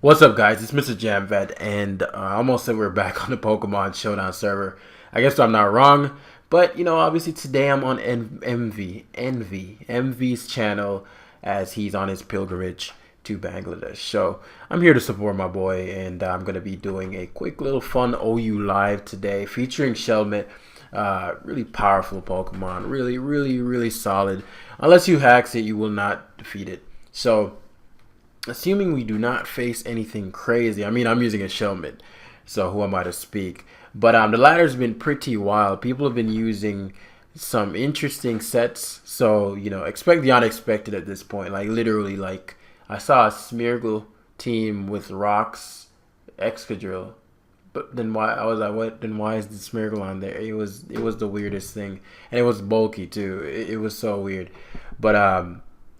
What's up, guys? It's MrJamvad, and I almost said we're back on the Pokemon Showdown server. I guess I'm not wrong, but obviously today I'm on Emvee's channel as he's on his pilgrimage to Bangladesh. So I'm here to support my boy, and I'm gonna be doing a quick little fun OU live today featuring Shel-Met. Really powerful Pokemon, really solid. Unless you hacks it, you will not defeat it. So assuming we do not face anything crazy. I mean, I'm using a Shel-Met, so who am I to speak? But the ladder's been pretty wild. People have been using some interesting sets, so expect the unexpected at this point. Like literally, like I saw a Smeargle team with rocks, Excadrill, but then why? I was like, what? Then why is the Smeargle on there? It was the weirdest thing, and it was bulky too. It was so weird, but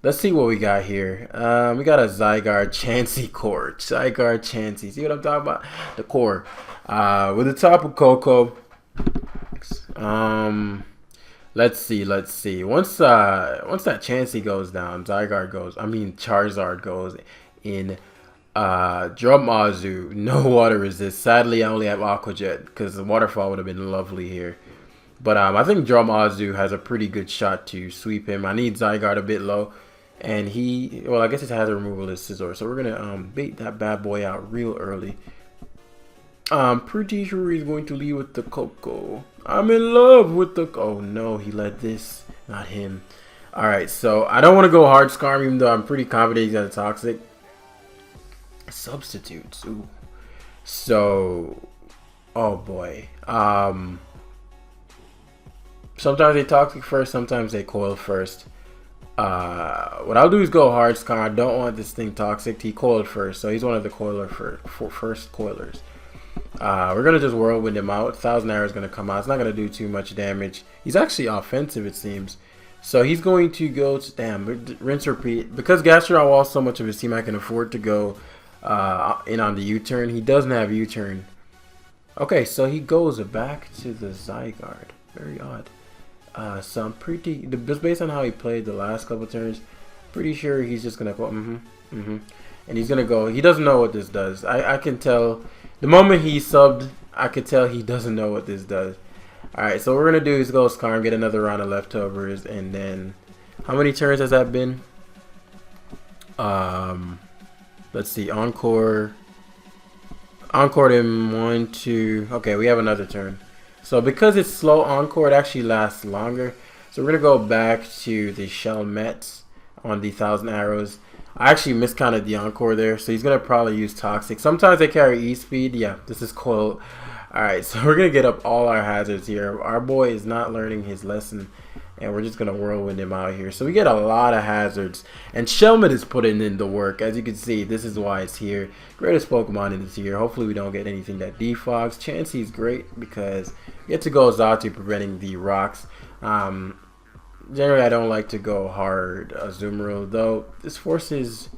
let's see what we got here. We got a Zygarde Chansey core. Zygarde Chansey. See what I'm talking about? The core. With the top of Coco. Let's see. Once that Chansey goes down, Charizard goes in Dramazu. No water resist. Sadly, I only have Aqua Jet because the waterfall would have been lovely here. But I think Dramazu has a pretty good shot to sweep him. I need Zygarde a bit low. And I guess it has a removal of Scizor. So we're going to bait that bad boy out real early. I'm pretty sure he's going to lead with the Coco. I'm in love with the... Oh, no, he led this. Not him. Alright, so I don't want to go hard Scarm, even though I'm pretty confident he's got a Toxic. Substitutes. Ooh. So... Oh, boy. Sometimes they Toxic first, sometimes they Coil first. What I'll do is go hard Scar. I don't want this thing Toxic. He coiled first, so he's one of the first coilers. We're gonna just whirlwind him out. 1,000 Arrow is gonna come out. It's not gonna do too much damage. He's actually offensive, it seems. So he's going to go to rinse repeat. Because Gastrodon lost so much of his team, I can afford to go in on the U-turn. He doesn't have U-turn. Okay, so he goes back to the Zygarde. Very odd. So I'm just based on how he played the last couple turns, pretty sure he's just gonna go and he's gonna go. He doesn't know what this does. I can tell the moment he subbed. I could tell he doesn't know what this does. All right, so what we're gonna do is go Scarm, get another round of leftovers, and then how many turns has that been? Let's see, Encored him 1, 2. Okay, we have another turn. So because it's slow Encore, it actually lasts longer. So we're going to go back to the Shel-Met on the 1,000 Arrows. I actually miscounted the Encore there, so he's going to probably use Toxic. Sometimes they carry E-Speed. Yeah, this is cool. Alright, so we're going to get up all our hazards here. Our boy is not learning his lesson, and we're just going to whirlwind him out here. So we get a lot of hazards, and Shel-Met is putting in the work. As you can see, this is why it's here. Greatest Pokemon in this year. Hopefully we don't get anything that defogs. Chansey is great because we get to go Xatu preventing the rocks. Generally, I don't like to go hard Azumarill, though. This forces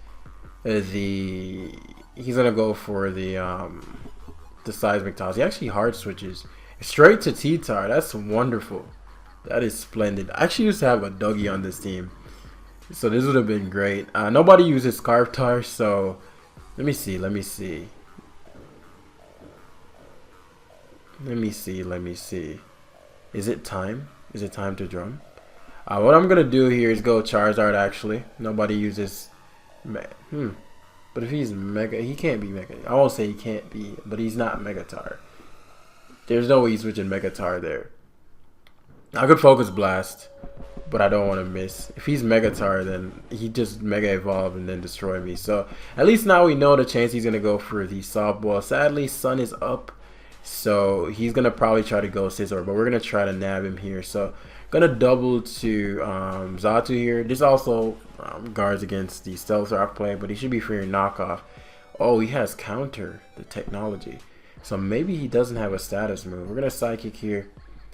he's going to go for the Seismic Toss. He actually hard switches straight to T-Tar. That's wonderful. That is splendid. I actually used to have a Dougie on this team, so this would have been great. Nobody uses Scarftar, so let me see. Is it time? Is it time to drum? What I'm gonna do here is go Charizard. Actually, nobody uses. But if he's Mega, he can't be Mega. I won't say he can't be, but he's not Megatar. There's no way he's switching Megatar there. I could Focus Blast, but I don't want to miss. If he's Megatar, then he just Mega Evolve and then destroy me. So at least now we know the chance he's going to go for the softball. Sadly, Sun is up, so he's going to probably try to go Scizor, but we're going to try to nab him here. So going to double to Xatu here. This also guards against the Stealth Rock play, but he should be fearing knockoff. Oh, he has counter the technology. So maybe he doesn't have a status move. We're going to Psychic here,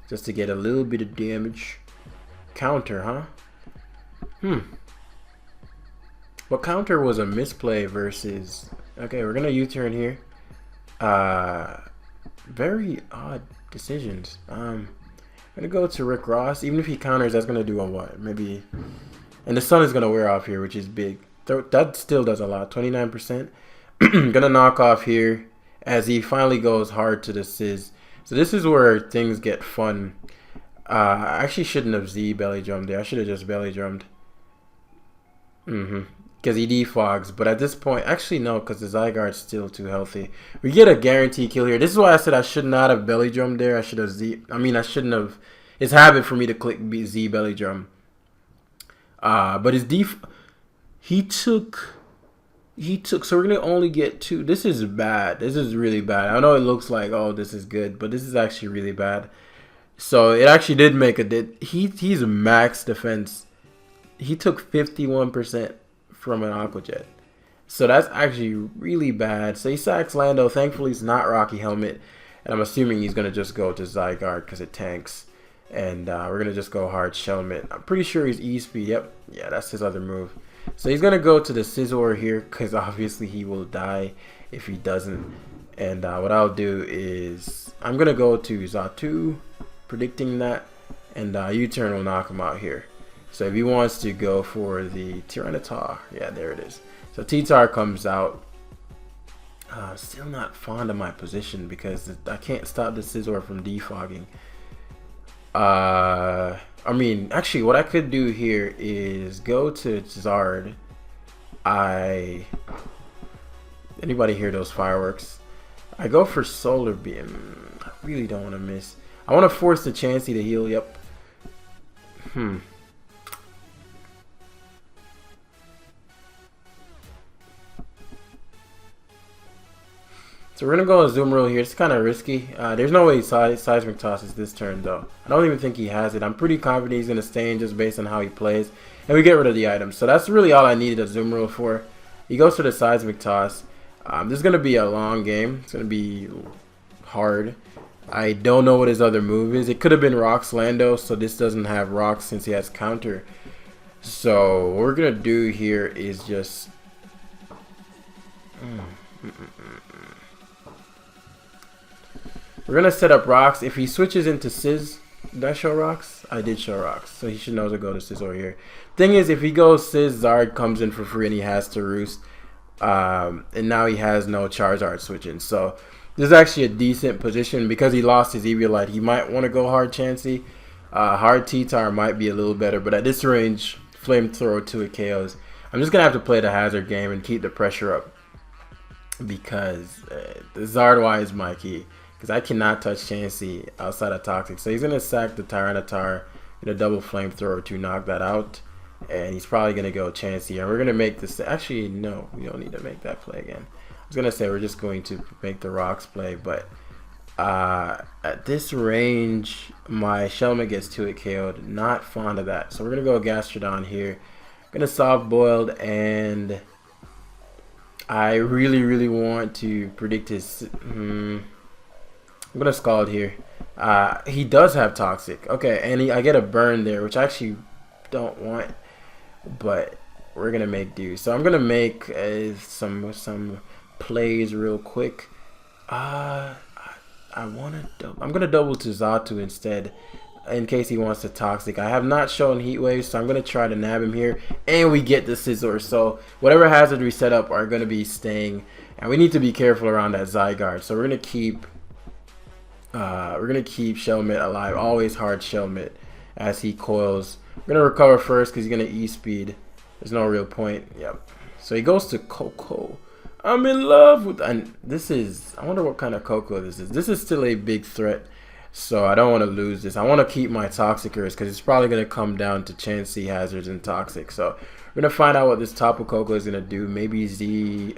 just to get a little bit of damage. Counter, huh? But counter was a misplay versus... Okay, we're going to U-turn here. Very odd decisions. I'm going to go to Rick Ross. Even if he counters, that's going to do a what? Maybe... And the sun is going to wear off here, which is big. That still does a lot. 29%. Gonna knock off here as he finally goes hard to the Sizz. So this is where things get fun. I actually shouldn't have Z belly drummed there. I should have just belly drummed. Because he defogs. But at this point, actually no, because the Zygarde's still too healthy. We get a guaranteed kill here. This is why I said I should not have belly drummed there. I should have Z. I mean, I shouldn't have. It's habit for me to click Z belly drum. But his he took. So we're gonna only get 2. This is bad. This is really bad. I know it looks like, oh, this is good, but this is actually really bad. So it actually did make a he's max defense. He took 51% from an Aqua Jet. So that's actually really bad. So he sacks Lando. Thankfully, it's not Rocky Helmet. And I'm assuming he's going to just go to Zygarde because it tanks. And we're going to just go hard Shel-Met. I'm pretty sure he's E-Speed. Yep. Yeah, that's his other move. So he's going to go to the Scizor here because obviously he will die if he doesn't. And what I'll do is I'm going to go to Xatu, predicting that. And U-turn will knock him out here. So if he wants to go for the Tyranitar, yeah, there it is. So T-Tar comes out. Still not fond of my position because I can't stop the Scizor from defogging. I mean, actually, what I could do here is go to Zard. Anybody hear those fireworks? I go for Solar Beam. I really don't want to miss. I want to force the Chansey to heal. Yep. So we're going to go with Azumarill here. It's kind of risky. There's no way Seismic tosses this turn, though. I don't even think he has it. I'm pretty confident he's going to stay in just based on how he plays. And we get rid of the items. So that's really all I needed Azumarill for. He goes for the Seismic Toss. This is going to be a long game. It's going to be hard. I don't know what his other move is. It could have been Rocks Lando, so this doesn't have Rocks since he has counter. So what we're going to do here is just... We're going to set up Rocks. If he switches into Sizz, did I show Rocks? I did show Rocks. So he should know to go to Scizor here. Thing is, if he goes Sizz, Zard comes in for free and he has to Roost. And now he has no Charizard switching. So this is actually a decent position because he lost his Eviolite. He might want to go hard Chansey. Hard T-Tar might be a little better. But at this range, Flamethrower 2 it KOs. I'm just going to have to play the hazard game and keep the pressure up. Because the Zardwise is my key. Because I cannot touch Chansey outside of Toxic. So he's going to sack the Tyranitar in a double Flamethrower to knock that out. And he's probably going to go Chansey. And we're going to make this... Actually, no. We don't need to make that play again. I was going to say we're just going to make the Rocks play. But at this range, my Shel-Met gets 2-hit KO'd. Not fond of that. So we're going to go Gastrodon here. Going to Soft Boiled. And I really, really want to predict his... I'm going to Scald here. He does have Toxic. Okay, and I get a burn there, which I actually don't want. But we're going to make do. So I'm going to make some plays real quick. I'm going to double to Xatu instead in case he wants to Toxic. I have not shown Heat Wave, so I'm going to try to nab him here. And we get the Scizor. So whatever hazard we set up are going to be staying. And we need to be careful around that Zygarde. So we're going to keep Shel-Met alive. Always hard Shel-Met as he coils. We're going to recover first because he's going to E-Speed. There's no real point. Yep. So he goes to Coco. I'm in love with... And this is... I wonder what kind of Coco this is. This is still a big threat. So I don't want to lose this. I want to keep my Toxicers because it's probably going to come down to Chansey, Hazards, and Toxic. So we're going to find out what this Tapu Koko is going to do. Maybe Z...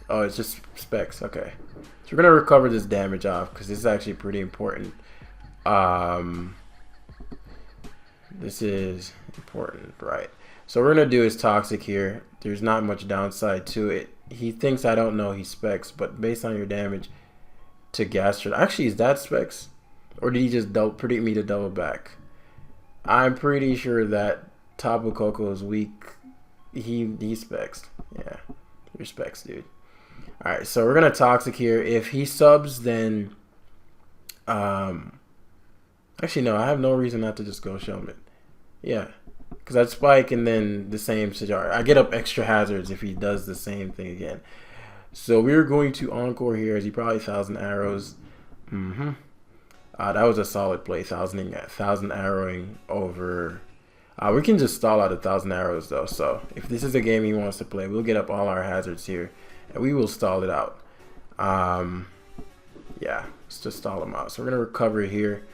oh, it's just Specs. Okay. So we're going to recover this damage off because this is actually pretty important. This is important, right? So what we're going to do is Toxic here. There's not much downside to it. He thinks I don't know he Specs, but based on your damage to Gastrodon. Actually, is that Specs? Or did he just predict me to double back? I'm pretty sure that Tapu Koko is weak. He Specs. Yeah, you're Specs, dude. Alright, so we're going to Toxic here. If he subs, then... actually, no, I have no reason not to just go Shel-Met. Yeah, because I'd Spike and then the same Sajar. I get up extra hazards if he does the same thing again. So we're going to encore here as he probably 1,000 arrows. That was a solid play. 1,000 arrowing over. We can just stall out 1,000 arrows though. So if this is a game he wants to play, we'll get up all our hazards here and we will stall it out. Yeah, let's just stall him out. So we're gonna recover here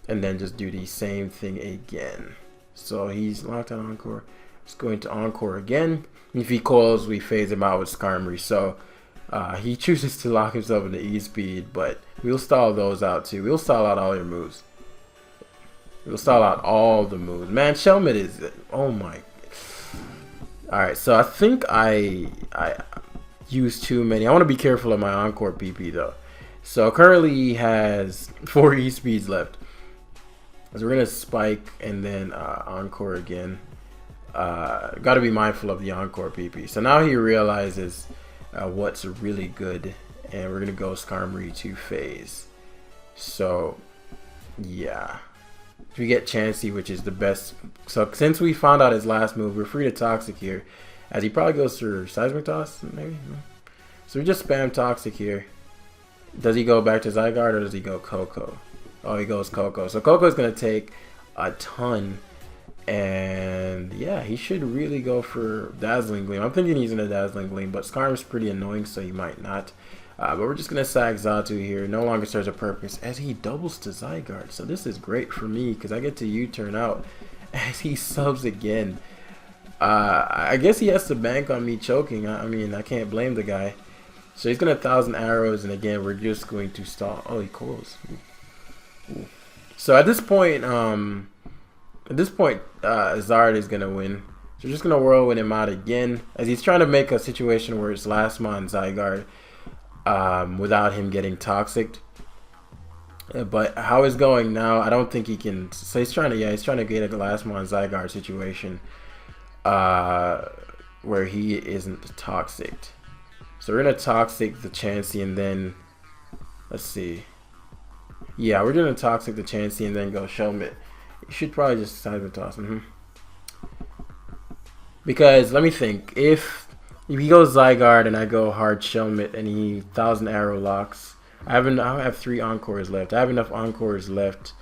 and then just do the same thing again. So he's locked on encore. Just going to encore again. If he calls, we phase him out with Skarmory. So he chooses to lock himself into E-Speed, but we'll stall those out too. We'll stall out all your moves. We'll stall out all the moves. Man, Shel-Met is, oh my. Alright, so I think I used too many. I want to be careful of my encore PP though. So currently he has 4 E-Speeds left. So we're going to spike and then encore again. Got to be mindful of the encore PP. So now he realizes what's really good, and we're gonna go Skarmory to phase. So yeah, we get Chansey, which is the best. So since we found out his last move, we're free to Toxic here, as he probably goes for Seismic Toss maybe. So we just spam Toxic here. Does he go back to Zygarde or does he go Coco? Oh, he goes Coco. So Coco is gonna take a ton. And yeah, he should really go for Dazzling Gleam. I'm thinking he's in a Dazzling Gleam, but Skarm's pretty annoying, so he might not. But we're just going to sack Xatu here. No longer serves a purpose as he doubles to Zygarde. So this is great for me because I get to U-turn out as he subs again. I guess he has to bank on me choking. I mean, I can't blame the guy. So he's going to 1,000 arrows, and again, we're just going to stall. Oh, he calls. Ooh. So at this point, Zard is going to win. So we're just going to whirlwind him out again, as he's trying to make a situation where it's last mon Zygarde without him getting toxic. But how it's going now, I don't think he can. So he's trying to, he's trying to get a last mon Zygarde situation where he isn't toxic. So we're going to toxic the Chansey and then, let's see. Yeah, we're going to toxic the Chansey and then go Shel-Met. You should probably just Seismic Toss. Because let me think, if he goes Zygarde and I go hard Shel-Met and he 1,000 arrow locks, I have 3 encores left. I have enough encores left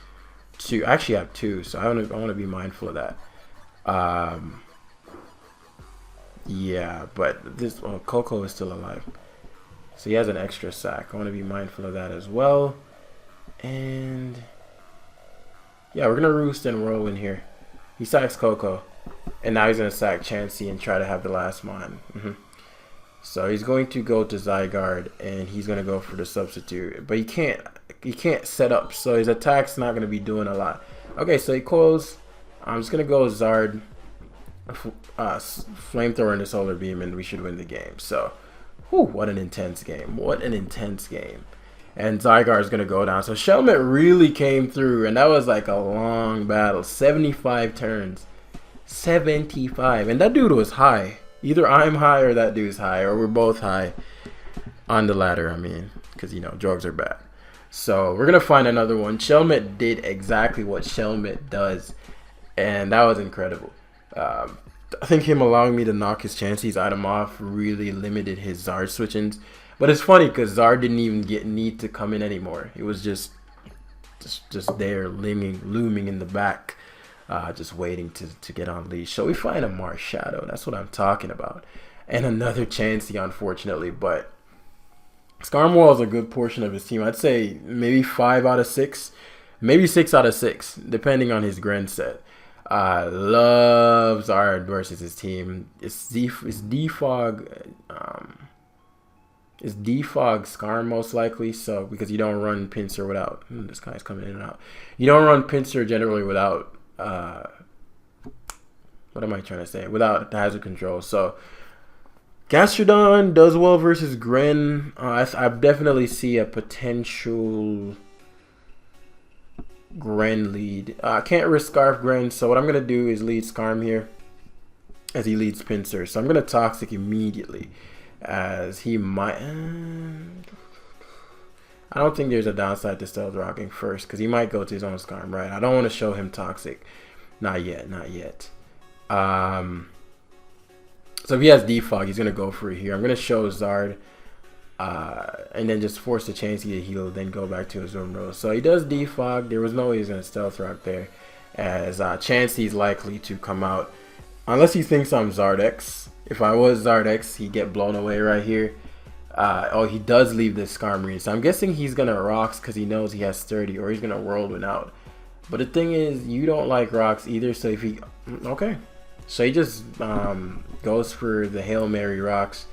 to actually have 2, so I want to be mindful of that. Yeah, but this Coco is still alive, so he has an extra sack. I want to be mindful of that as well. And yeah, we're gonna roost and whirlwind here. He sacks Coco, and now he's gonna sack Chansey and try to have the last mon. So he's going to go to Zygarde, and he's gonna go for the substitute, but he can't set up, so his attack's not gonna be doing a lot. Okay, so he calls. I'm just gonna go Zard, Flamethrower into Solar Beam, and we should win the game. So, whew, what an intense game! What an intense game! And Zygarde is going to go down. So Shel-Met really came through, and that was like a long battle. 75 turns. 75. And that dude was high. Either I'm high or that dude's high, or we're both high on the ladder, I mean, because, you know, drugs are bad. So we're going to find another one. Shel-Met did exactly what Shel-Met does, and that was incredible. I think him allowing me to knock his Chansey's item off really limited his Zard switch-ins. But it's funny because Zard didn't even need to come in anymore. It was just there, looming in the back, just waiting to get unleashed. So we find a Marshadow. That's what I'm talking about. And another Chansey, unfortunately. But Skarmory is a good portion of his team. I'd say maybe 5 out of 6. Maybe 6 out of 6, depending on his Gren set. Loves Zard versus his team. It's Defog. It's Defog Skarm most likely, so because you don't run Pinsir without this guy's coming in and out. You don't run Pinsir generally without what am I trying to say? Without hazard control. So Gastrodon does well versus Gren. I definitely see a potential Gren lead. I can't risk Scarf Gren, so what I'm gonna do is lead Skarm here as he leads Pinsir. So I'm gonna Toxic immediately, as he might. I don't think there's a downside to Stealth Rocking first, because he might go to his own Skarm, right? I don't want to show him Toxic. Not yet, not yet. So if he has Defog, he's going to go for it here. I'm going to show Zard and then just force the Chansey to heal, then go back to his Zoom Rose. So he does defog. There was no way he's going to Stealth Rock there, as Chansey's likely to come out. Unless he thinks I'm Zardex. If I was Zardex, he'd get blown away right here. Oh, he does leave this Skarmory. So I'm guessing he's going to Rocks because he knows he has Sturdy, or he's going to Whirlwind out. But the thing is, you don't like Rocks either, so if he... Okay. So he just goes for the Hail Mary Rocks.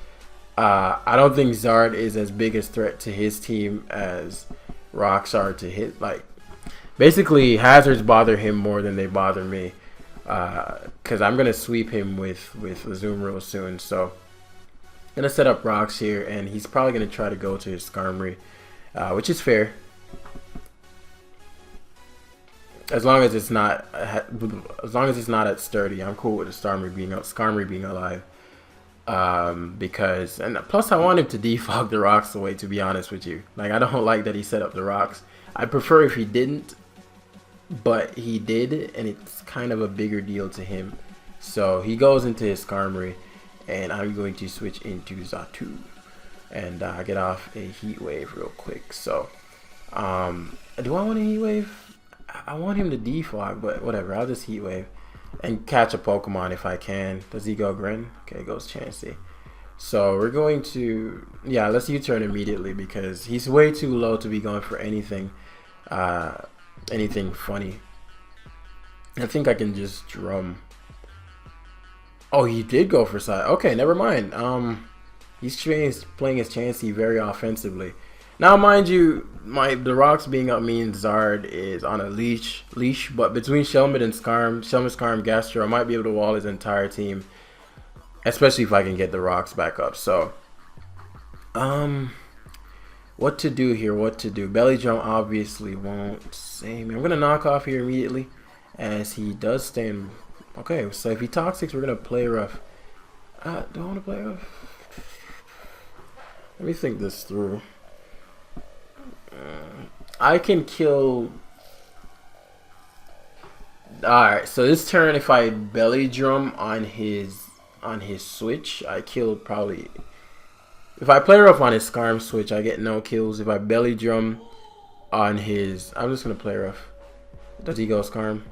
I don't think Zard is as big a threat to his team as Rocks are to his... Like, basically, Hazards bother him more than they bother me. Because I'm going to sweep him with Azumarill soon. So, I'm going to set up Rocks here, and he's probably going to try to go to his Skarmory, which is fair. As long as it's not at Sturdy, I'm cool with the Skarmory being alive. Because, and plus I want him to defog the Rocks away, to be honest with you. Like, I don't like that he set up the Rocks. I prefer if he didn't, but he did, and it's kind of a bigger deal to him. So he goes into his Skarmory, and I'm going to switch into Xatu and get off a Heat Wave real quick. So, do I want a Heat Wave? I want him to defog, but whatever. I'll just Heat Wave and catch a Pokemon if I can. Does he go Gren? Okay, it goes Chansey. So we're going to, yeah, let's U-turn immediately because he's way too low to be going for anything funny. I think I can just drum. Oh, he did go for side. Okay, never mind. He's playing his Chansey very offensively. Now, mind you, the Rocks being up means Zard is on a leash, but between Shel-Met and Skarm, Gastro, I might be able to wall his entire team, especially if I can get the Rocks back up. So, what to do here? What to do? Belly Drum obviously won't save me. I'm gonna knock off here immediately, as he does stay in. Okay, so if he Toxics, we're gonna play rough. Do I want to play rough? Let me think this through. I can kill. Alright, so this turn, if I Belly Drum on his switch, I kill probably. If I play rough on his Skarm switch, I get no kills. If I Belly Drum on his, I'm just gonna play rough. Does he go Skarm?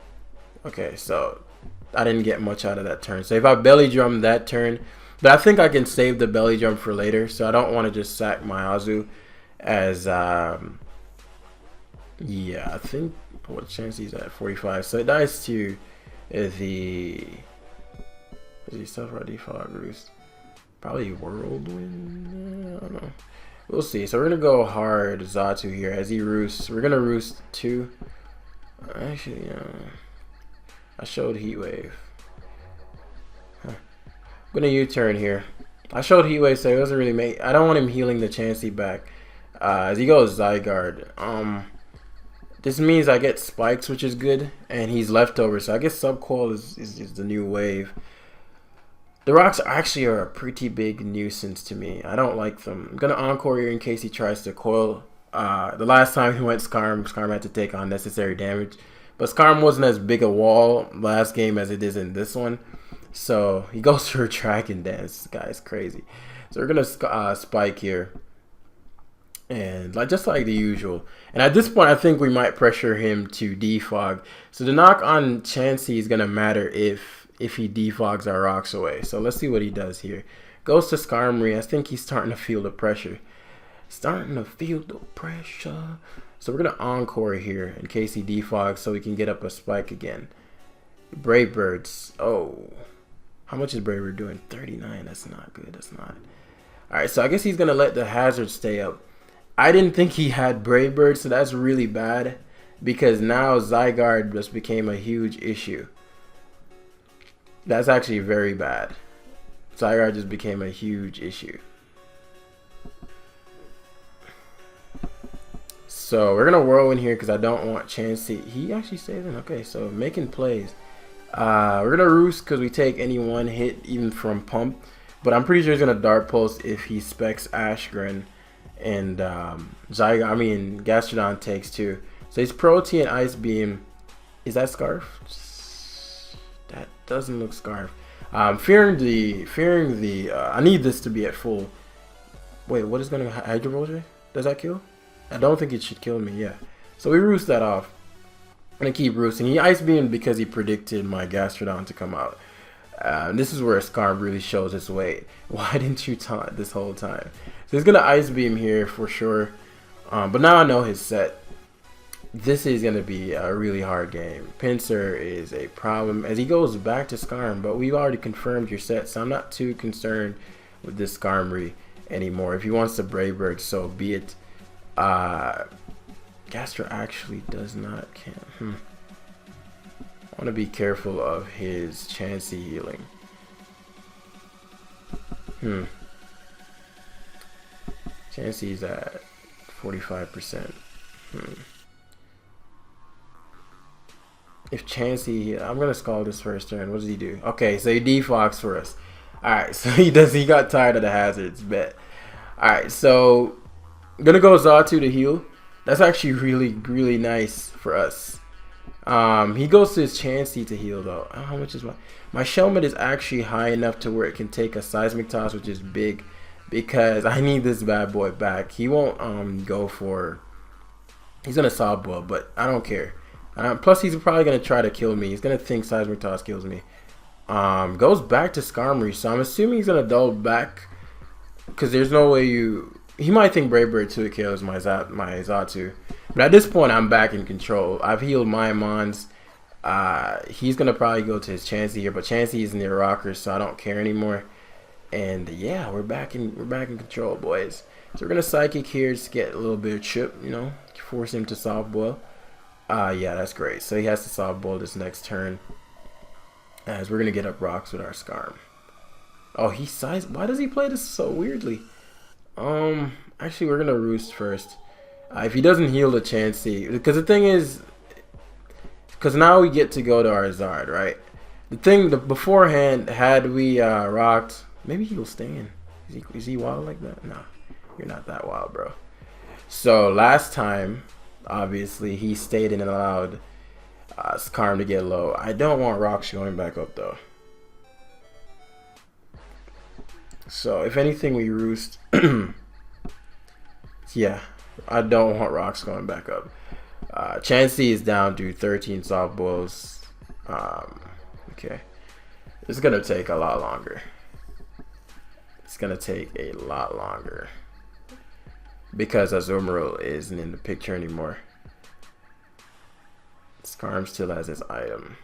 Okay, so I didn't get much out of that turn. So if I Belly Drum that turn, but I think I can save the Belly Drum for later. So I don't want to just sack my Azu. As yeah, I think what chance he's at 45, so it dies to the Self-Rod Defog Roost, probably Whirlwind. I don't know, we'll see. So we're gonna go hard Xatu here as he roosts. We're gonna roost 2. Actually, I showed Heat Wave. I'm gonna U-turn here. I showed Heat Wave, so it doesn't really make. I don't want him healing the Chansey back. As he goes Zygarde, this means I get Spikes, which is good, and he's leftover, so I guess Subcoil is the new wave. The Rocks actually are a pretty big nuisance to me. I don't like them. I'm gonna Encore here in case he tries to coil. The last time he went Skarm had to take unnecessary damage, but Skarm wasn't as big a wall last game as it is in this one, so he goes for a Dragon Dance. This guy's crazy. So we're gonna Spike here. And just like the usual. And at this point, I think we might pressure him to defog. So the knock on Chansey is going to matter if he defogs our Rocks away. So let's see what he does here. Goes to Skarmory. I think he's starting to feel the pressure. So we're going to Encore here in case he defogs so we can get up a Spike again. Brave Birds. Oh. How much is Brave Bird doing? 39. That's not good. That's not. Alright, so I guess he's going to let the Hazard stay up. I didn't think he had Brave Bird, so that's really bad because now Zygarde just became a huge issue. That's actually very bad. Zygarde just became a huge issue. So we're gonna Whirlwind here because I don't want Chansey. He actually saved him. Okay, so making plays. We're gonna Roost because we take any one hit, even from Pump. But I'm pretty sure he's gonna Dart Pulse if he specs Ashgren. And Gastrodon takes 2. So he's Protein Ice Beam. Is that Scarf? That doesn't look Scarf. Fearing the I need this to be at full. Wait, what is gonna Hydro Vulture? Does that kill? I don't think it should kill me. Yeah. So we roost that off. I'm gonna keep roosting. He Ice Beamed because he predicted my Gastrodon to come out. This is where Scarm really shows its weight. Why didn't you taunt this whole time? So he's gonna Ice Beam here for sure. But now I know his set. This is gonna be a really hard game. Pinsir is a problem as he goes back to Scarm, but we've already confirmed your set, so I'm not too concerned with this Skarmory anymore. If he wants to Brave Bird, so be it. Gastro actually does not I want to be careful of his Chansey healing. Chansey's at 45%. If Chansey, I'm gonna Scald this first turn. What does he do? Okay, so he defogs for us. Alright, so he got tired of the hazards, bet. Alright, so I'm gonna go Xatu to heal. That's actually really nice for us. He goes to his Chansey to heal though. How much is my Shel-Met is actually high enough to where it can take a Seismic Toss, which is big because I need this bad boy back. He won't go for. He's gonna Sob Boil, but I don't care. Plus, he's probably gonna try to kill me. He's gonna think Seismic Toss kills me. Goes back to Skarmory, so I'm assuming he's gonna double back because there's no way you. He might think Brave Bird too kills my Xatu. But at this point, I'm back in control. I've healed my Mons. He's going to probably go to his Chansey here. But Chansey is near Rockers, so I don't care anymore. And yeah, we're back in control, boys. So we're going to Psychic here just get a little bit of chip, you know. Force him to Soft Boil. Yeah, that's great. So he has to Soft Boil this next turn. As we're going to get up rocks with our Skarm. Oh, he size. Why does he play this so weirdly? Actually, we're gonna Roost first. If he doesn't heal the Chansey, because the thing is, because now we get to go to our Zard, right? The beforehand, had we rocked, maybe he'll stay in. Is he wild like that? No, you're not that wild, bro. So last time, obviously, he stayed in and allowed Skarm to get low. I don't want rocks going back up though. So if anything, we Roost. Yeah, I don't want rocks going back up. Chansey is down to 13 Soft Boils. Okay, it's gonna take a lot longer. It's gonna take a lot longer because Azumarill isn't in the picture anymore. Skarm still has its item.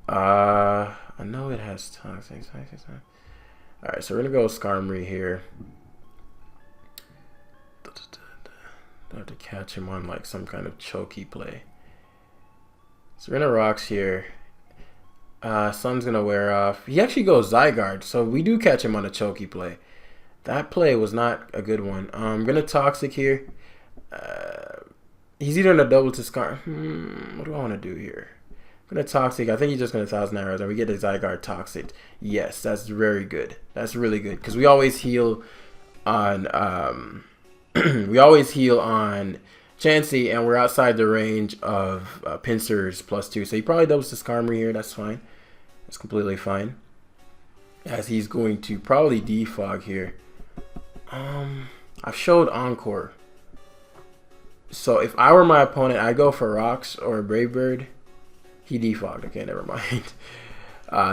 I know it has toxic. Alright, so we're gonna go Skarmory here. I have to catch him on like some kind of chokey play. So we're gonna Rocks here. Sun's gonna wear off. He actually goes Zygarde, so we do catch him on a chokey play. That play was not a good one. I'm gonna Toxic here. He's either gonna double to Skarm. What do I want to do here? I'm gonna Toxic. I think he's just gonna 1,000 arrows, and we get the Zygarde Toxic. Yes, that's very good. That's really good because we always heal on we always heal on Chansey, and we're outside the range of Pinsir's +2. So he probably doubles to Skarmory here. That's fine. That's completely fine. As he's going to probably defog here. I've showed Encore. So if I were my opponent, I'd go for Rocks or Brave Bird. He defogged. Okay, never mind.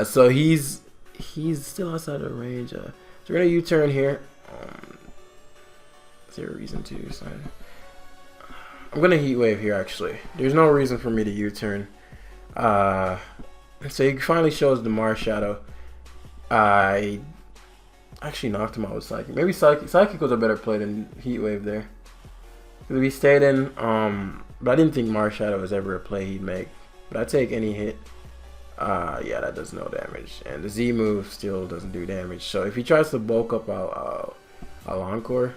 So he's still outside of range. So we're gonna U-turn here. Is there a reason to? So I'm gonna Heat Wave here. Actually, there's no reason for me to U-turn. So he finally shows the Mars Shadow. I actually knocked him out with Psychic. Maybe Psychic was a better play than Heat Wave there. Because we stayed in. But I didn't think Mars Shadow was ever a play he'd make. But I take any hit. Yeah, that does no damage. And the Z move still doesn't do damage. So if he tries to bulk up, I'll Encore.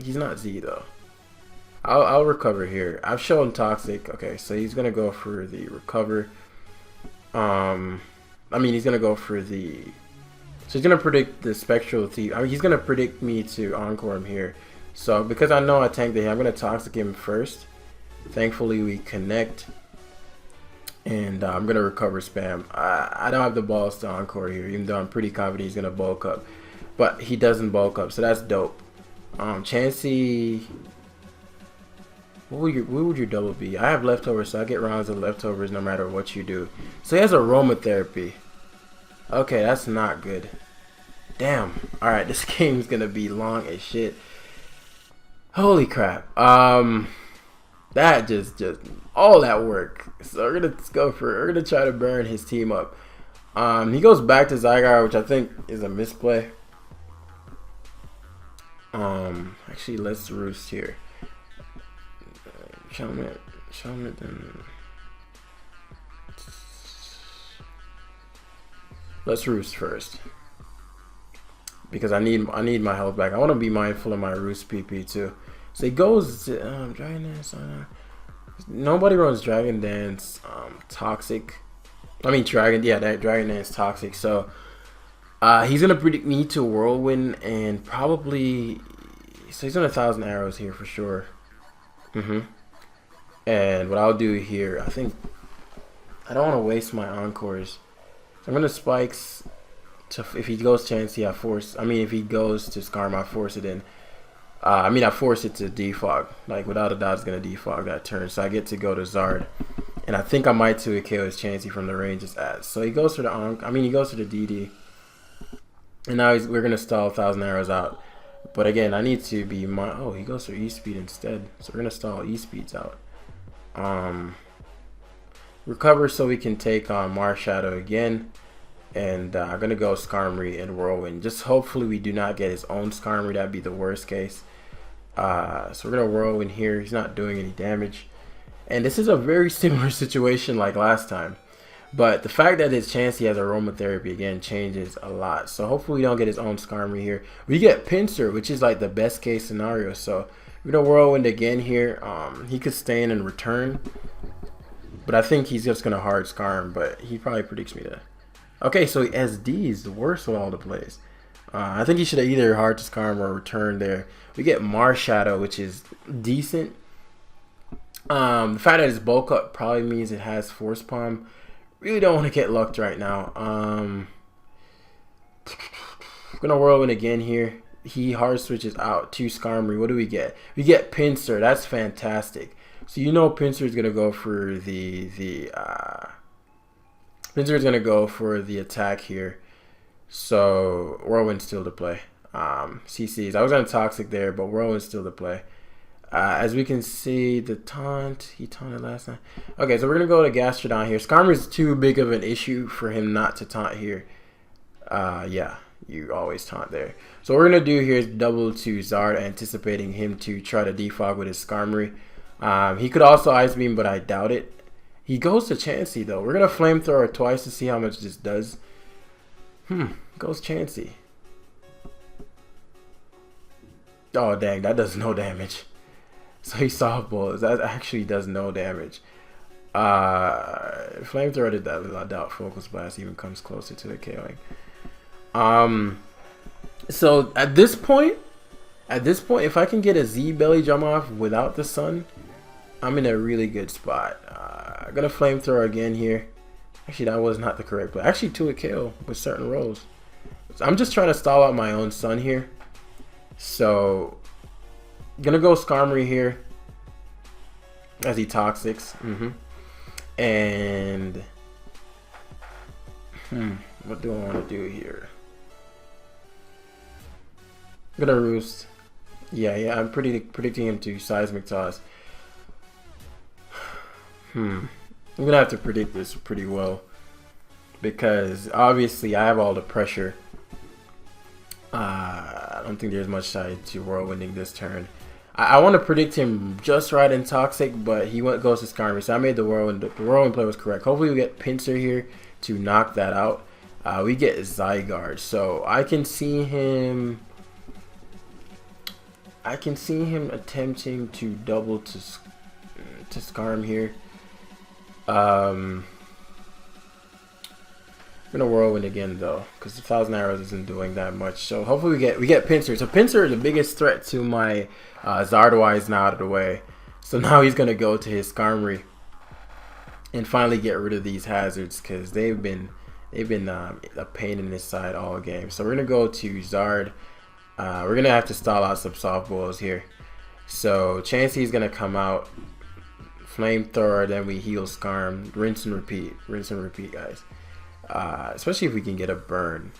He's not Z though. I'll recover here. I've shown Toxic. Okay, so he's gonna go for the recover. I mean, he's gonna go for the. So he's gonna predict the Spectral Thief. I mean, he's gonna predict me to Encore him here. So because I know I tanked the hit, I'm gonna Toxic him first. Thankfully, we connect. And I'm going to recover spam. I don't have the balls to Encore here, even though I'm pretty confident he's going to bulk up. but he doesn't bulk up, so that's dope. Chansey, what would your double be? I have leftovers, so I get rounds of leftovers no matter what you do. So he has aromatherapy. Okay, that's not good. Damn. All right, this game's gonna be long as shit. Holy crap. That just all that work. So we're gonna try to burn his team up. He goes back to Zygarde, which I think is a misplay. Actually, let's roost here. Shel-Met, then let's roost first because I need my health back. I want to be mindful of my roost PP too. So he goes Dragon Dance. Nobody runs Dragon Dance. Toxic. I mean Dragon. Yeah, that Dragon Dance Toxic. So he's gonna predict me to Whirlwind and probably. So he's on 1,000 arrows here for sure. And what I'll do here, I think I don't want to waste my encores. So I'm gonna spikes to if he goes Chansey, I force. I mean, if he goes to Skarm, I force it in. I force it to defog. Like without a doubt, it's gonna defog that turn. So I get to go to Zard, and I think I might 2 KO his Chansey from the range it's at. So he goes for the he goes for the DD, and now we're gonna stall 1,000 arrows out. But again, I need to be oh, he goes for E-Speed instead. So we're gonna stall E-Speeds out. Recover so we can take on Marshadow again. And I'm gonna go Skarmory and Whirlwind. Just hopefully we do not get his own Skarmory. That'd be the worst case. So we're gonna Whirlwind here. He's not doing any damage. And this is a very similar situation like last time. But the fact that his Chansey has aromatherapy again changes a lot. So hopefully we don't get his own Skarmory here. We get Pinsir, which is like the best case scenario. So we're gonna Whirlwind again here. He could stay in and return. But I think he's just gonna hard Skarm, but he probably predicts me that. Okay, so SD is the worst of all the plays. I think he should have either hard to Skarm or return there. We get Marshadow, which is decent. The fact that his bulk up probably means it has Force Palm. Really don't want to get lucked right now. I'm gonna Whirlwind again here. He hard switches out to Skarmory. What do we get? We get Pinsir. That's fantastic. So you know Pinsir is gonna go for Pinsir is gonna go for the attack here. So Whirlwind's still to play. CCs. I was on Toxic there, but Whirlwind's still to play. As we can see, the taunt, he taunted last time. Okay, so we're going to go to Gastrodon here. Skarmory is too big of an issue for him not to taunt here. Yeah, you always taunt there. So what we're going to do here is double to Zard, anticipating him to try to defog with his Skarmory. He could also Ice Beam, but I doubt it. He goes to Chansey, though. We're going to Flamethrower twice to see how much this does. Goes Chansey. Oh, dang, that does no damage. So he softballs. That actually does no damage. Flamethrower did that. I doubt Focus Blast even comes closer to the KOing. So at this point, if I can get a Z belly jump off without the sun, I'm in a really good spot. I'm gonna Flamethrower again here. Actually, that was not the correct play. Actually, 2 KO with certain rolls. So I'm just trying to stall out my own sun here. So gonna go Skarmory here as he Toxics. And what do I want to do here? I'm gonna Roost. Yeah, I'm predicting him to Seismic Toss. I'm gonna have to predict this pretty well because obviously I have all the pressure. I don't think there's much side to Whirlwinding this turn. I want to predict him just right in Toxic, but he goes to Skarmory. So I made the Whirlwind. The Whirlwind play was correct. Hopefully we get Pinsir here to knock that out. We get Zygarde. So I can see him attempting to double to Skarm here. I'm gonna Whirlwind again though, because 1,000 arrows isn't doing that much. So hopefully we get Pinsir. So Pinsir is the biggest threat to my Zardwise now out of the way. So now he's gonna go to his Skarmory and finally get rid of these hazards because they've been They've been a pain in his side all game. So we're gonna go to Zard. We're gonna have to stall out some softballs here. So Chansey's gonna come out, flamethrower, then we heal Skarm, rinse and repeat, guys. Especially if we can get a burn.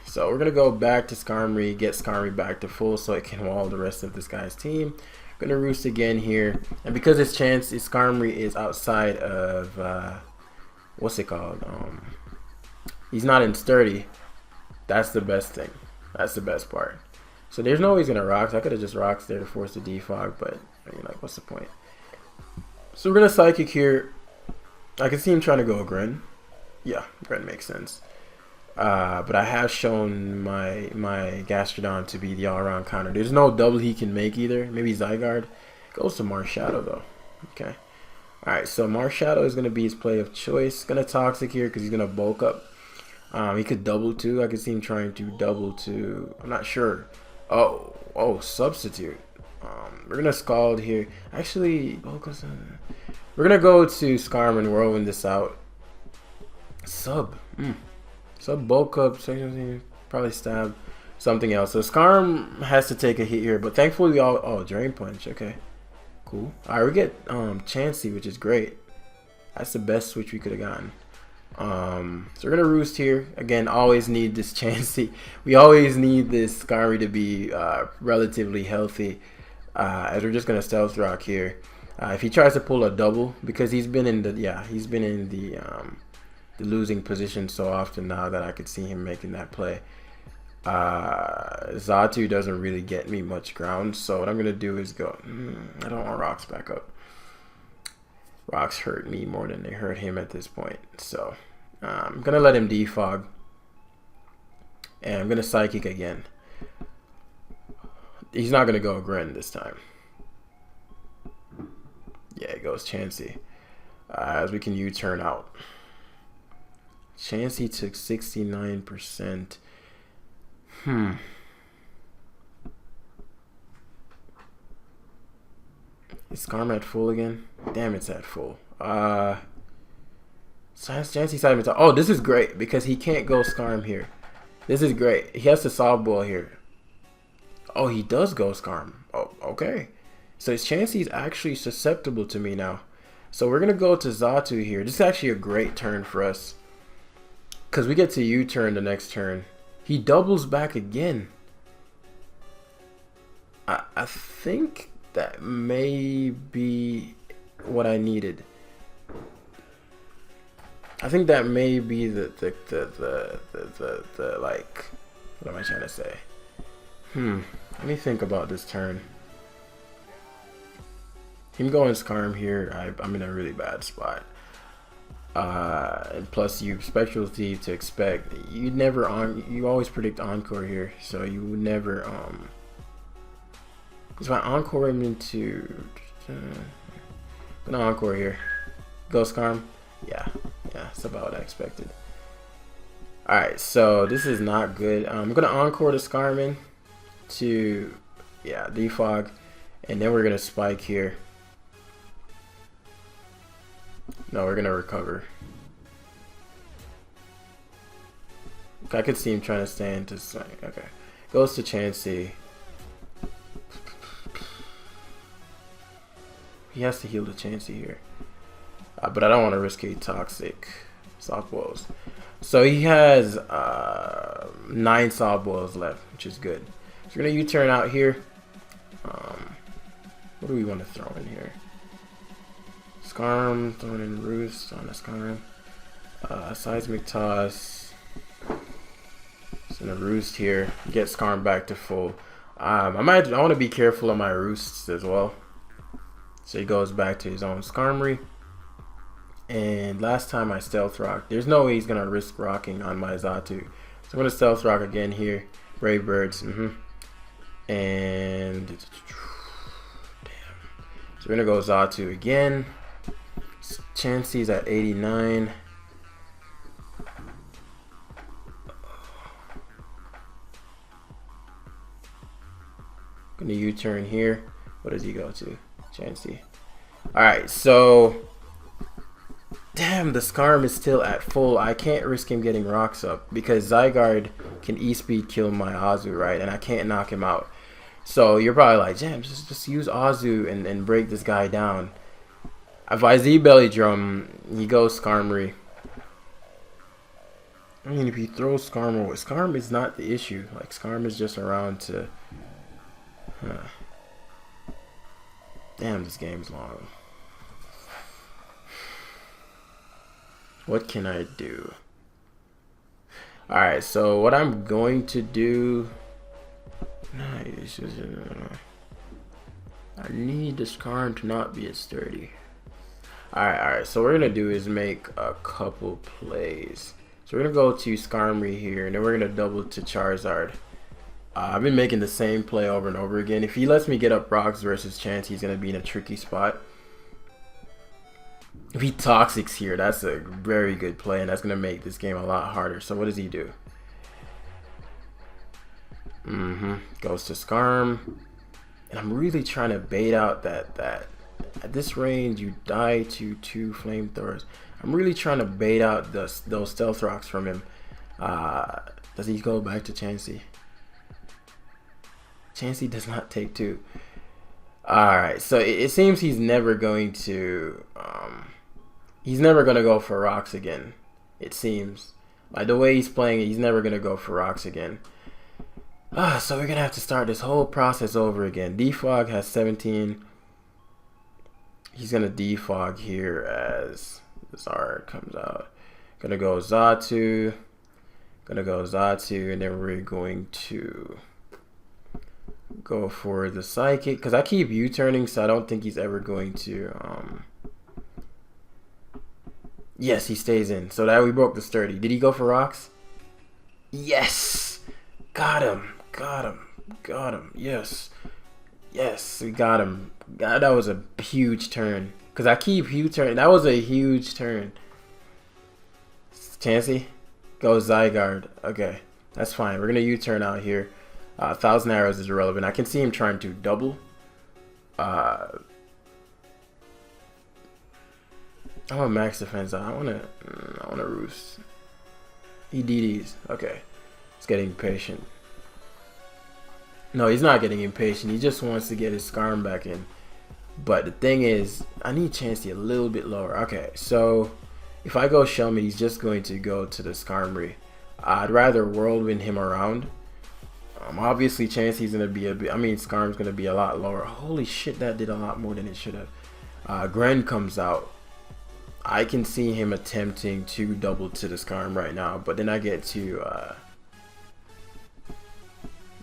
So we're gonna go back to Skarmory, get Skarmory back to full so it can wall the rest of this guy's team. Gonna roost again here, and because his Skarmory is outside of what's it called? He's not in sturdy. That's the best thing. That's the best part. So there's no way he's gonna rocks. I could have just rocks there to force the defog, but I mean, like, what's the point? So we're gonna psychic here. I can see him trying to go Gren. Yeah, Gren makes sense. But I have shown my Gastrodon to be the all-around counter. There's no double he can make either. Maybe Zygarde. Goes to Marshadow though. Okay. Alright, so Marshadow is going to be his play of choice. Going to Toxic here because he's going to bulk up. He could double too. I could see him trying to double to... I'm not sure. Oh, Substitute. We're going to Scald here. Actually, we're going to go to Skarm and whirlwind this out. Sub bulk up, probably stab something else. So Skarm has to take a hit here, but thankfully we all Drain Punch. Okay, cool. All right, we get Chansey, which is great. That's the best switch we could have gotten. So we're gonna roost here again. Always need this Chansey. We always need this Skarmory to be relatively healthy. As we're just gonna Stealth Rock here. If he tries to pull a double, because he's been in the losing position so often now that I could see him making that play. Xatu doesn't really get me much ground, so what I'm gonna do is go. I don't want rocks back up. Rocks hurt me more than they hurt him at this point, so I'm gonna let him defog, and I'm gonna psychic again. He's not gonna go Gren this time. Yeah, it goes Chansey. As we can U-turn out. Chansey took 69%. Is Skarm at full again? Damn, it's at full. Chansey side of oh, this is great because he can't go Skarm here. This is great. He has to softball here. Oh, he does go Skarm. Oh, okay. So his Chansey's actually susceptible to me now. So we're gonna go to Xatu here. This is actually a great turn for us, because we get to U-turn the next turn. He doubles back again. I think that may be what I needed. I think that may be the like, what am I trying to say? Let me think about this turn. Him going Skarm here, I'm in a really bad spot. And plus you Spectral Thief to expect. You always predict Encore here, so you would never because if I Encore him into gonna Encore here. Go Skarm. Yeah, it's about what I expected. Alright, so this is not good. I'm gonna Encore the Skarman to defog, and then we're gonna spike here. No, we're gonna recover. I could see him trying to stand to swing. Okay, goes to Chansey. He has to heal the Chansey here, but I don't want to risk a toxic softballs. So he has 9 softballs left, which is good. So we're gonna U-turn out here. What do we want to throw in here? Skarm, throwing in Roost on the Skarm. Seismic Toss. Just gonna Roost here. Get Skarm back to full. I want to be careful on my Roosts as well. So he goes back to his own Skarmory. And last time I Stealth Rock. There's no way he's gonna risk rocking on my Xatu. So I'm gonna Stealth Rock again here. Brave Birds. And damn. So we're gonna go Xatu again. Chansey's at 89. Gonna U-turn here. What does he go to? Chansey. Alright, so Damn, the Skarm is still at full. I can't risk him getting rocks up because Zygarde can E-speed kill my Azu, right? And I can't knock him out. So you're probably like, Jam, just use Azu and break this guy down. If I Z-Belly Drum, he goes Skarmory. I mean, if he throws Skarm away, Skarm is not the issue. Like, Skarm is just around to... Damn, this game's long. What can I do? Alright, so what I'm going to do... Nice. I need this Skarm to not be as sturdy. Alright, so what we're going to do is make a couple plays. So we're going to go to Skarmory here, and then we're going to double to Charizard. I've been making the same play over and over again. If he lets me get up rocks versus Chance, he's going to be in a tricky spot. If he Toxics here, that's a very good play, and that's going to make this game a lot harder. So what does he do? Goes to Skarm. And I'm really trying to bait out that at this range, you die to 2 flamethrowers. I'm really trying to bait out those stealth rocks from him. Does he go back to Chansey? Chansey does not take 2. Alright, so it seems he's never going to... he's never going to go for rocks again. It seems. Like the way he's playing it, he's never going to go for rocks again. So we're going to have to start this whole process over again. Defog has 17. He's going to defog here as Zard comes out. Gonna go Zatu. And then we're going to go for the Psychic. Because I keep U-turning, so I don't think he's ever going to... Yes, he stays in. So that we broke the sturdy. Did he go for rocks? Yes! Got him. Yes, we got him. God, that was a huge turn. Because I keep U-turning. That was a huge turn. Chansey? Go Zygarde. Okay, that's fine. We're going to U-turn out here. 1,000 arrows is irrelevant. I can see him trying to double. I want max defense. I want to roost. EDDs. Okay. He's getting impatient. No, he's not getting impatient. He just wants to get his Skarm back in. But the thing is, I need Chansey a little bit lower. Okay, so if I go Shel-Met, he's just going to go to the Skarmory. I'd rather whirlwind him around. Obviously, Chansey's going to be a bit... I mean, Skarm's going to be a lot lower. Holy shit, that did a lot more than it should have. Gren comes out. I can see him attempting to double to the Skarm right now. But then I get to...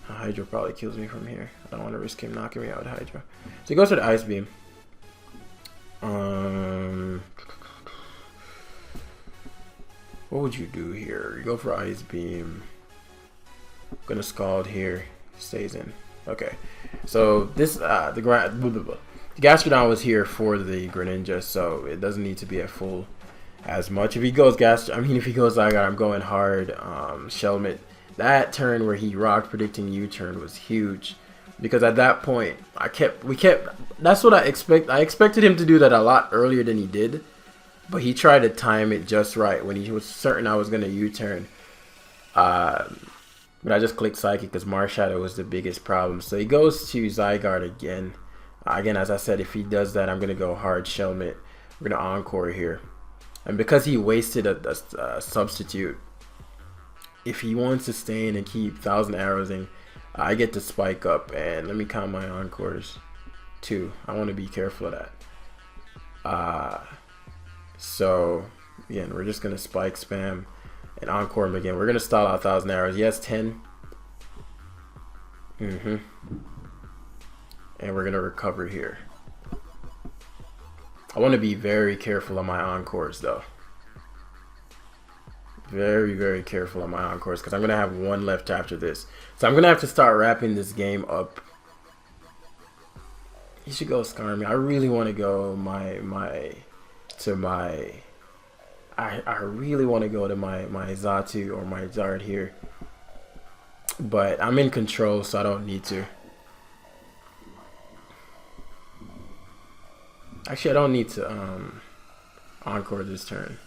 Hydro probably kills me from here. I don't want to risk him knocking me out with Hydro. So he goes for the Ice Beam. What would you do here? You go for Ice Beam. I'm gonna Scald here. Stays in. Okay. So this the Gastrodon was here for the Greninja, so it doesn't need to be at full as much. If he goes if he goes Zygarde, I'm going hard. Shel-Met. That turn where he rocked predicting U-turn was huge, because at that point that's what I expected him to do that a lot earlier than he did, but he tried to time it just right when he was certain I was going to U-turn. But I just clicked Psychic because Marshadow was the biggest problem. So he goes to Zygarde again. Again, as I said, if he does that, I'm going to go hard Shel-Met. We're going to Encore here. And because he wasted a substitute, if he wants to stay in and keep 1,000 arrows in, I get to spike up. And let me count my Encores. 2. I want to be careful of that. So, again, we're just going to spike spam and Encore him again. We're going to stall out 1,000 arrows. Yes, 10. And we're going to recover here. I want to be very careful on my Encores, though. Very, very careful on my Encores, because I'm going to have one left after this. So I'm going to have to start wrapping this game up. He should go Skarmory. I really want to go I really want to go to my Zatu or my Zard here. But I'm in control, so I don't need to. Actually, I don't need to Encore this turn.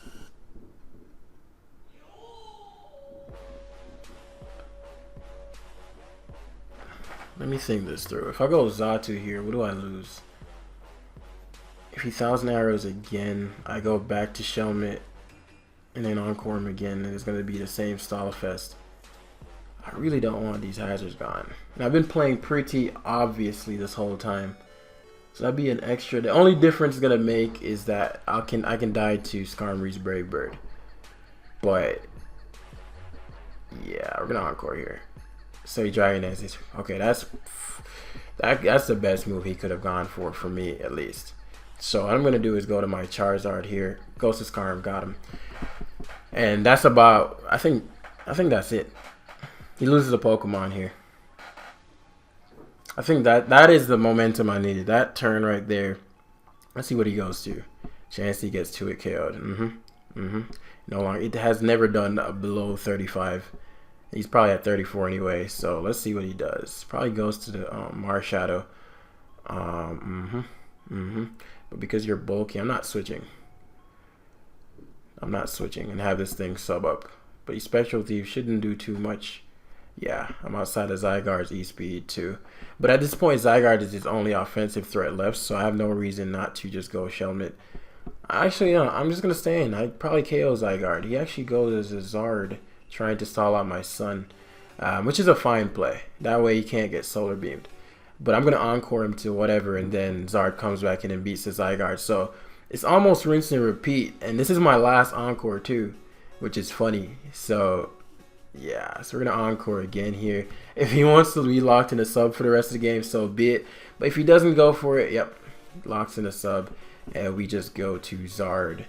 Let me think this through. If I go Zatu here, what do I lose? If he 1,000 arrows again, I go back to Shel-Met and then Encore him again, and it's going to be the same style fest. I really don't want these hazards gone. And I've been playing pretty obviously this whole time. So that'd be an extra. The only difference it's going to make is that I can die to Skarmory's Brave Bird. But yeah, we're going to Encore here. So he Dragon Dances. Okay, that's the best move he could have gone for me at least. So what I'm gonna do is go to my Charizard here. Goes to Skarm, got him. And that's about I think that's it. He loses a Pokemon here. I think that is the momentum I needed. That turn right there. Let's see what he goes to. Chance he gets to it KO'd. No longer. It has never done below 35. He's probably at 34 anyway, so let's see what he does. Probably goes to the Marshadow. But because you're bulky, I'm not switching. And have this thing sub up. But Spectral Thief shouldn't do too much. Yeah, I'm outside of Zygarde's E-Speed too. But at this point, Zygarde is his only offensive threat left, so I have no reason not to just go Shel-Met. Actually, no, I'm just going to stay in. I'd probably KO Zygarde. He actually goes as a Zard, trying to stall out my son, which is a fine play. That way he can't get solar beamed. But I'm going to Encore him to whatever, and then Zard comes back in and beats the Zygarde. So it's almost rinse and repeat. And this is my last Encore too, which is funny. So yeah, so we're going to Encore again here. If he wants to be locked in a sub for the rest of the game, so be it. But if he doesn't go for it, yep, locks in a sub. And we just go to Zard.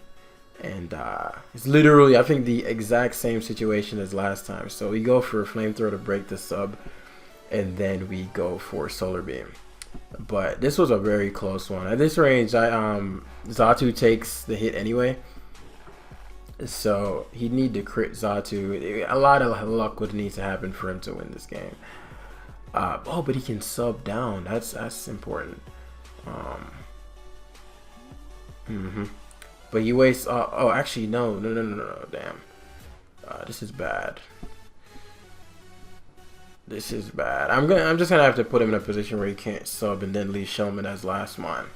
And it's literally, I think, the exact same situation as last time. So we go for a Flamethrower to break the sub, and then we go for Solar Beam. But this was a very close one. At this range, Zatu takes the hit anyway. So he'd need to crit Zatu. A lot of luck would need to happen for him to win this game. Oh, but he can sub down. That's important. But he wastes. Oh, actually, no. Damn. This is bad. This is bad. I'm just gonna have to put him in a position where he can't sub and then leave Shel-Met as last one.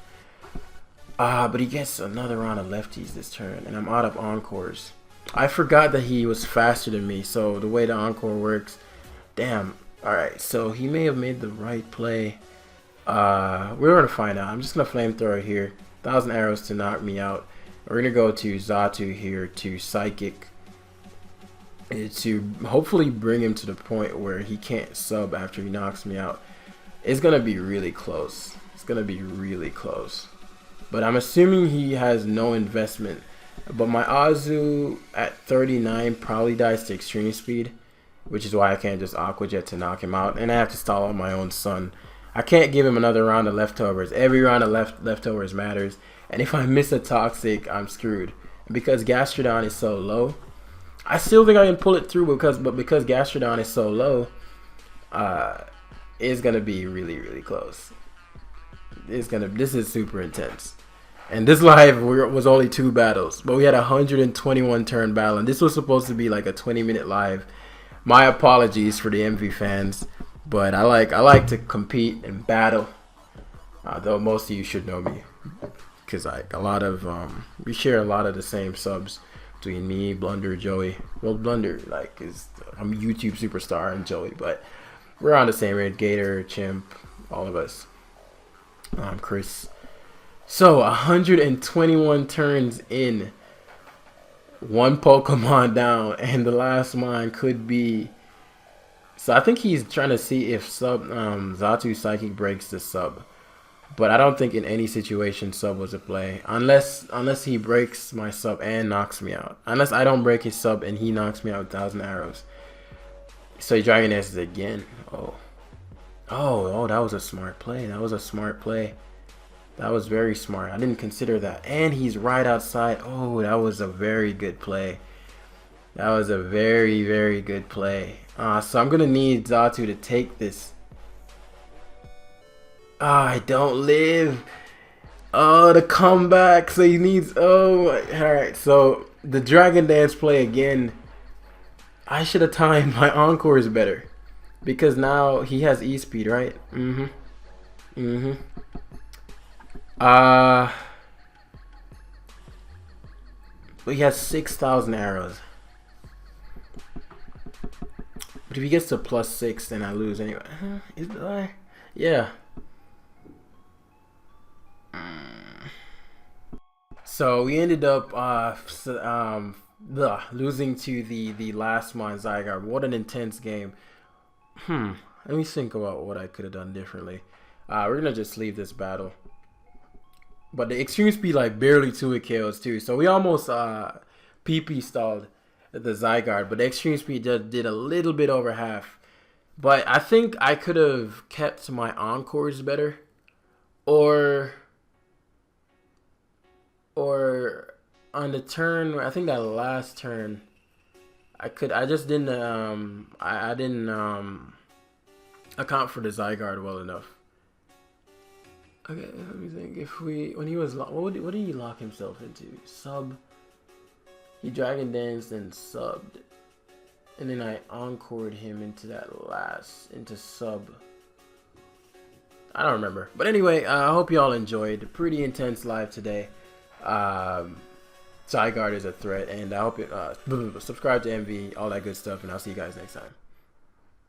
But he gets another round of lefties this turn, and I'm out of Encores. I forgot that he was faster than me, so the way the Encore works. Damn. Alright, so he may have made the right play. We're gonna find out. I'm just gonna Flamethrower here. 1,000 arrows to knock me out. We're gonna go to Zatu here to Psychic to hopefully bring him to the point where he can't sub after he knocks me out. It's gonna be really close. It's gonna be really close. But I'm assuming he has no investment. But my Azu at 39 probably dies to extreme speed, which is why I can't just Aqua Jet to knock him out, and I have to stall out my own son. I can't give him another round of leftovers. Every round of leftovers matters. And if I miss a Toxic, I'm screwed. Because Gastrodon is so low, I still think I can pull it through because Gastrodon is so low, it's gonna be really close. This is super intense. And this live was only 2 battles, but we had a 121 turn battle, and this was supposed to be like a 20-minute live. My apologies for the Emvee fans, but I like to compete and battle. Though most of you should know me, because like a lot of we share a lot of the same subs between me, Blunder, Joey. Well, Blunder I'm a YouTube superstar and Joey, but we're on the same rate. Gator, Chimp, all of us. Chris. So 121 turns in, 1 Pokemon down, and the last mine could be. So I think he's trying to see if Zatu Psychic breaks the sub, but I don't think in any situation sub was a play unless he breaks my sub and knocks me out. Unless I don't break his sub and he knocks me out with 1,000 arrows. So he Dragon Dances again. Oh, that was a smart play. That was a smart play. That was very smart. I didn't consider that. And he's right outside. Oh, that was a very good play. That was a very good play. So I'm going to need Zatu to take this. I don't live. Oh, the comeback. So he needs. Oh, all right. So the Dragon Dance play again. I should have timed my Encore is better because now he has E speed, right? Mm-hmm. Mm-hmm. Uh, but he has 6,000 arrows. But if he gets to +6, then I lose anyway. Yeah. So we ended up losing to the last one, Zygarde. What an intense game. Let me think about what I could have done differently. We're gonna just leave this battle. But the extreme speed like barely 2 kills too. So we almost PP stalled the Zygarde, but the extreme speed just did a little bit over half. But I think I could have kept my Encores better, or on the turn, I think that last turn, I just didn't I didn't account for the Zygarde well enough. Okay, let me think. If when he was what did he lock himself into? Sub. He Dragon Danced and subbed, and then I encored him into sub. I don't remember, but anyway, I hope y'all enjoyed. Pretty intense live today. Zygarde is a threat, and I hope you subscribe to Emvee, all that good stuff, and I'll see you guys next time.